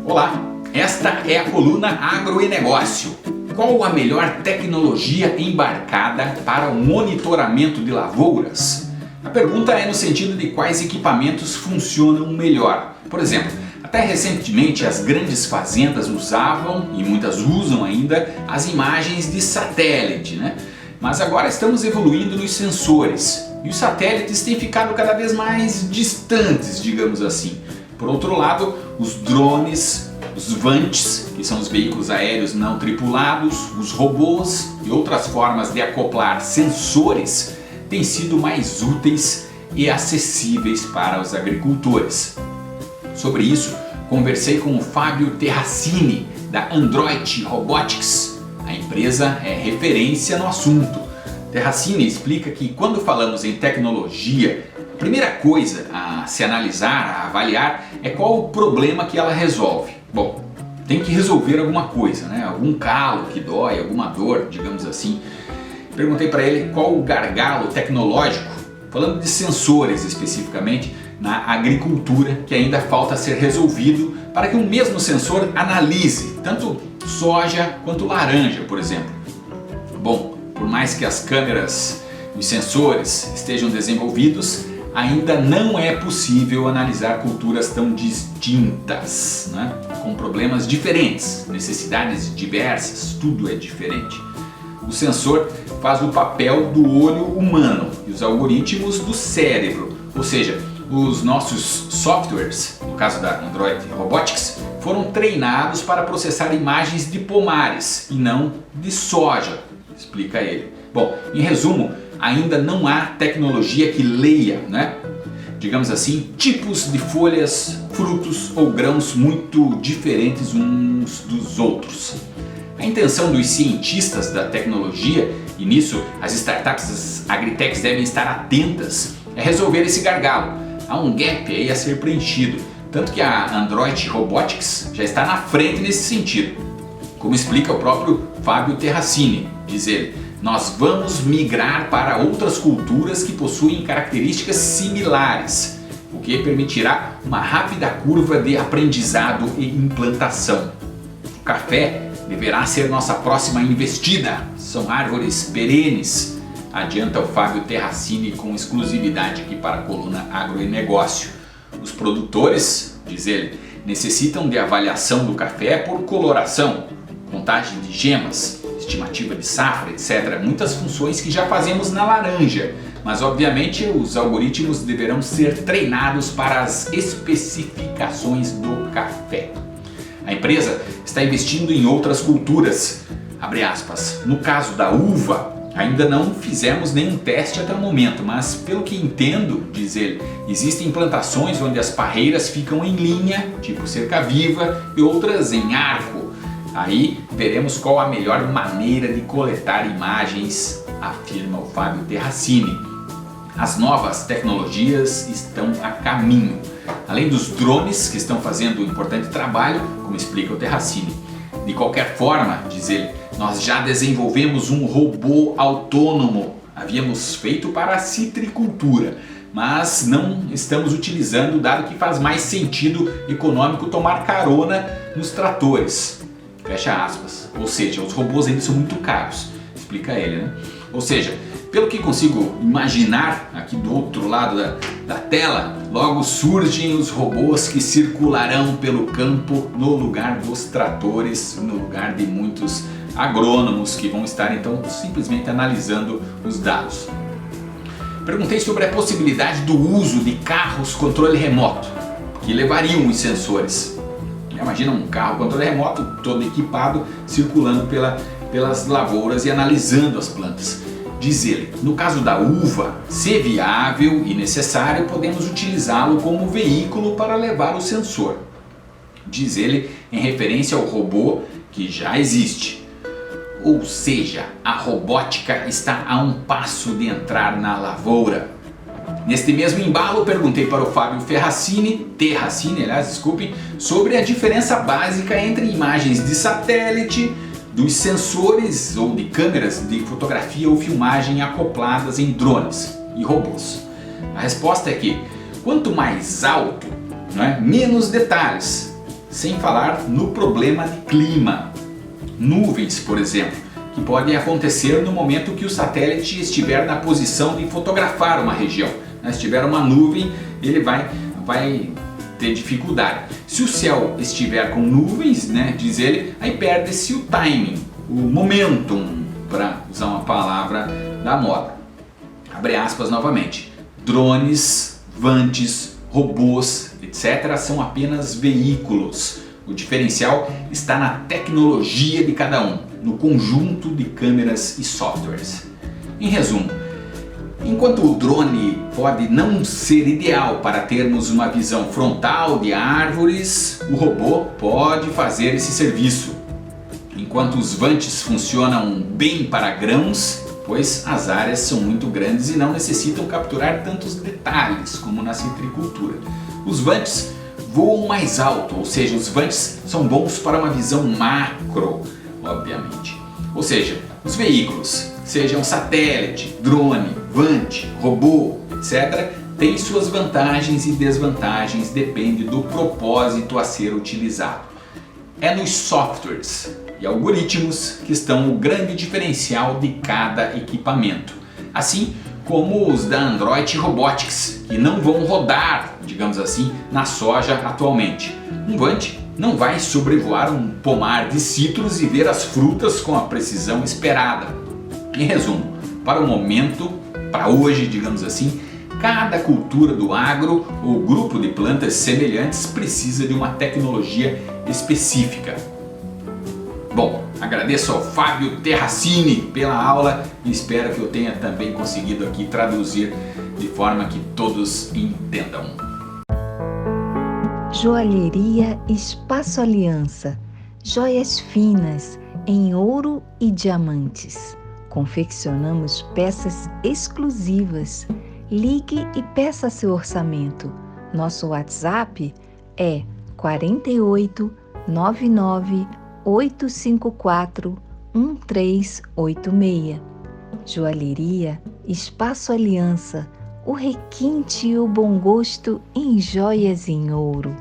Olá, esta é a coluna Agro e Negócio. Qual a melhor tecnologia embarcada para o monitoramento de lavouras? A pergunta é no sentido de quais equipamentos funcionam melhor. Por exemplo, até recentemente as grandes fazendas usavam, e muitas usam ainda, as imagens de satélite, né? Mas agora estamos evoluindo nos sensores e os satélites têm ficado cada vez mais distantes, digamos assim. Por outro lado, os drones, os VANTs, que são os veículos aéreos não tripulados, os robôs e outras formas de acoplar sensores têm sido mais úteis e acessíveis para os agricultores. Sobre isso, conversei com o Fábio Terracini, da Android Robotics. A empresa é referência no assunto. Terracini explica que quando falamos em tecnologia, a primeira coisa a se analisar, a avaliar, é qual o problema que ela resolve. Bom, tem que resolver alguma coisa, né? Algum calo que dói, alguma dor, digamos assim. Perguntei para ele qual o gargalo tecnológico, falando de sensores especificamente, na agricultura, que ainda falta ser resolvido para que um mesmo sensor analise tanto soja quanto laranja, por exemplo. Bom, por mais que as câmeras e os sensores estejam desenvolvidos, ainda não é possível analisar culturas tão distintas, né? Com problemas diferentes, necessidades diversas, tudo é diferente. O sensor faz o papel do olho humano e os algoritmos do cérebro, ou seja, os nossos softwares, no caso da Android Robotics, foram treinados para processar imagens de pomares e não de soja, explica ele. Bom, em resumo, ainda não há tecnologia que leia, né? Digamos assim, tipos de folhas, frutos ou grãos muito diferentes uns dos outros. A intenção dos cientistas da tecnologia, e nisso as startups, as agritechs devem estar atentas, é resolver esse gargalo. Há um gap aí a ser preenchido, tanto que a Android Robotics já está na frente nesse sentido. Como explica o próprio Fábio Terracini, diz ele, nós vamos migrar para outras culturas que possuem características similares, o que permitirá uma rápida curva de aprendizado e implantação. O café deverá ser nossa próxima investida, são árvores perenes, adianta o Fábio Terracini com exclusividade aqui para a coluna Agro e Negócio. Os produtores, diz ele, necessitam de avaliação do café por coloração, contagem de gemas, estimativa de safra, etc. Muitas funções que já fazemos na laranja, mas obviamente os algoritmos deverão ser treinados para as especificações do café. A empresa está investindo em outras culturas, abre aspas, no caso da uva, ainda não fizemos nenhum teste até o momento, mas pelo que entendo, diz ele, existem plantações onde as parreiras ficam em linha, tipo cerca viva, e outras em arco. Aí veremos qual a melhor maneira de coletar imagens, afirma o Fábio Terracini. As novas tecnologias estão a caminho, além dos drones que estão fazendo um importante trabalho, como explica o Terracini. De qualquer forma, diz ele, nós já desenvolvemos um robô autônomo, havíamos feito para a citricultura, mas não estamos utilizando, dado que faz mais sentido econômico tomar carona nos tratores. Fecha aspas. Ou seja, os robôs ainda são muito caros, explica ele, né? Ou seja, pelo que consigo imaginar aqui do outro lado da tela, logo surgem os robôs que circularão pelo campo no lugar dos tratores, no lugar de muitos agrônomos que vão estar então simplesmente analisando os dados. Perguntei sobre a possibilidade do uso de carros controle remoto, que levariam os sensores. Imagina um carro controle remoto todo equipado circulando pelas lavouras e analisando as plantas. Diz ele, no caso da uva, se viável e necessário, podemos utilizá-lo como veículo para levar o sensor. Diz ele em referência ao robô que já existe. Ou seja, a robótica está a um passo de entrar na lavoura. Neste mesmo embalo, perguntei para o Fábio Terracini, sobre a diferença básica entre imagens de satélite, dos sensores ou de câmeras de fotografia ou filmagem acopladas em drones e robôs. A resposta é que quanto mais alto, menos detalhes. Sem falar no problema de clima. Nuvens, por exemplo, que podem acontecer no momento que o satélite estiver na posição de fotografar uma região. Se tiver uma nuvem, ele vai ter dificuldade. Se o céu estiver com nuvens, diz ele, aí perde-se o timing, o momentum, para usar uma palavra da moda. Abre aspas novamente. Drones, vantes, robôs, etc. são apenas veículos. O diferencial está na tecnologia de cada um, no conjunto de câmeras e softwares. Em resumo, enquanto o drone pode não ser ideal para termos uma visão frontal de árvores, o robô pode fazer esse serviço. Enquanto os vantes funcionam bem para grãos, pois as áreas são muito grandes e não necessitam capturar tantos detalhes como na citricultura. Os vantes voam mais alto, ou seja, os vantes são bons para uma visão macro, obviamente. Ou seja, os veículos, sejam satélite, drone, vante, robô, etc., têm suas vantagens e desvantagens, depende do propósito a ser utilizado. É nos softwares e algoritmos que estão o grande diferencial de cada equipamento, assim como os da Android Robotics, que não vão rodar, digamos assim, na soja atualmente. Um vante não vai sobrevoar um pomar de citros e ver as frutas com a precisão esperada. Em resumo, para o momento, para hoje, digamos assim, cada cultura do agro ou grupo de plantas semelhantes precisa de uma tecnologia específica. Bom, agradeço ao Fábio Terracini pela aula e espero que eu tenha também conseguido aqui traduzir de forma que todos entendam. Joalheria Espaço Aliança, joias finas em ouro e diamantes. Confeccionamos peças exclusivas. Ligue e peça seu orçamento. Nosso WhatsApp é 48 99 854 1386. Joalheria Espaço Aliança, o requinte e o bom gosto em joias em ouro.